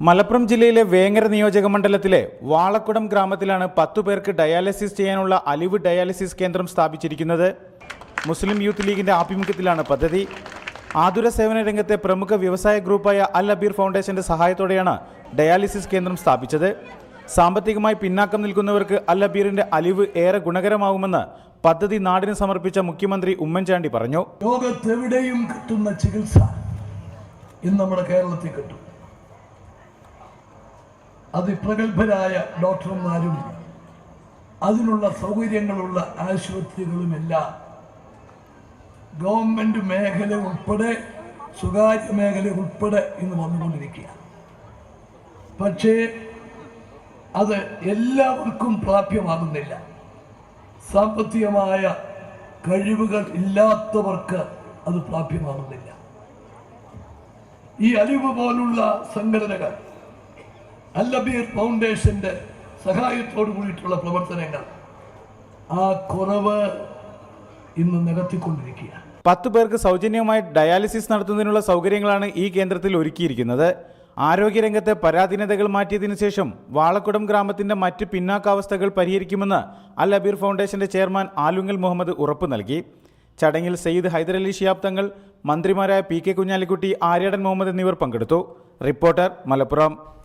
മലപ്പുറം ജില്ലയിലെ വേങ്ങര നിയോജക മണ്ഡലത്തിലെ വാളക്കുടം ഗ്രാമത്തിലാണ് 10 പേർക്ക് ഡയാലിസിസ് ചെയ്യാനുള്ള അലിവ് ഡയാലിസിസ് കേന്ദ്രം സ്ഥാപിച്ചിരിക്കുന്നത്. മുസ്ലിം യൂത്ത് ലീഗിന്റെ ആഭിമുഖ്യത്തിലാണ് പദ്ധതി. ആതുര സേവന രംഗത്തെ പ്രമുഖ വ്യവസായ ഗ്രൂപ്പായ അൽ അബീർ ഫൗണ്ടേഷന്റെ സഹായത്തോടെയാണ് ഡയാലിസിസ് കേന്ദ്രം സ്ഥാപിച്ചത്. സാമ്പത്തികമായി പിന്നാക്കം നിൽക്കുന്നവർക്ക് അൽ അബീറിന്റെ അലിവ് ഏറെ ഗുണകരമാവുമെന്ന് പദ്ധതി നാടിന് സമർപ്പിച്ച മുഖ്യമന്ത്രി ഉമ്മൻചാണ്ടി പറഞ്ഞു. ലോകത്തെവിടെയും കിട്ടുന്ന ചികിത്സ ഇന്ന് നമ്മുടെ കേരളത്തിൽ കിട്ടും. അതിപ്രഗത്ഭരായ ഡോക്ടർമാരും അതിനുള്ള സൗകര്യങ്ങളുള്ള ആശുപത്രികളുമെല്ലാം ഗവൺമെന്റ് മേഖല ഉൾപ്പെടെ സ്വകാര്യ മേഖല ഉൾപ്പെടെ ഇന്ന് വന്നുകൊണ്ടിരിക്കുക. പക്ഷേ അത് എല്ലാവർക്കും പ്രാപ്യമാകുന്നില്ല. സാമ്പത്തികമായ കഴിവുകൾ ഇല്ലാത്തവർക്ക് അത് പ്രാപ്യമാകുന്നില്ല. ഈ അലിവ് പോലുള്ള സംഘടനകൾ അൽ അബീർ ഫൗണ്ടേഷന്റെ സഹായത്തോടു കൂടിയിട്ടുള്ള പ്രവർത്തനങ്ങൾ ആ കുറവ് ഇന്ന് നികത്തിക്കൊണ്ടിരിക്കുക. 10 പേർക്ക് സൗജന്യമായി ഡയാലിസിസ് നടത്തുന്നതിനുള്ള സൗകര്യങ്ങളാണ് ഈ കേന്ദ്രത്തിൽ ഒരുക്കിയിരിക്കുന്നത്. ആരോഗ്യരംഗത്തെ പരാധീനതകൾ മാറ്റിയതിനു ശേഷം വാളക്കുടം ഗ്രാമത്തിന്റെ മറ്റ് പിന്നാക്കാവസ്ഥകൾ പരിഹരിക്കുമെന്ന് അൽ അബീർ ഫൗണ്ടേഷന്റെ ചെയർമാൻ ആലുങ്ങൽ മുഹമ്മദ് ഉറപ്പു നൽകി. ചടങ്ങിൽ സയ്യിദ് ഹൈദരലി ശിഹാബ് തങ്ങൾ, മന്ത്രിമാരായ പി കെ കുഞ്ഞാലിക്കുട്ടി, ആര്യാടൻ മുഹമ്മദ് എന്നിവർ പങ്കെടുത്തു. റിപ്പോർട്ടർ, മലപ്പുറം.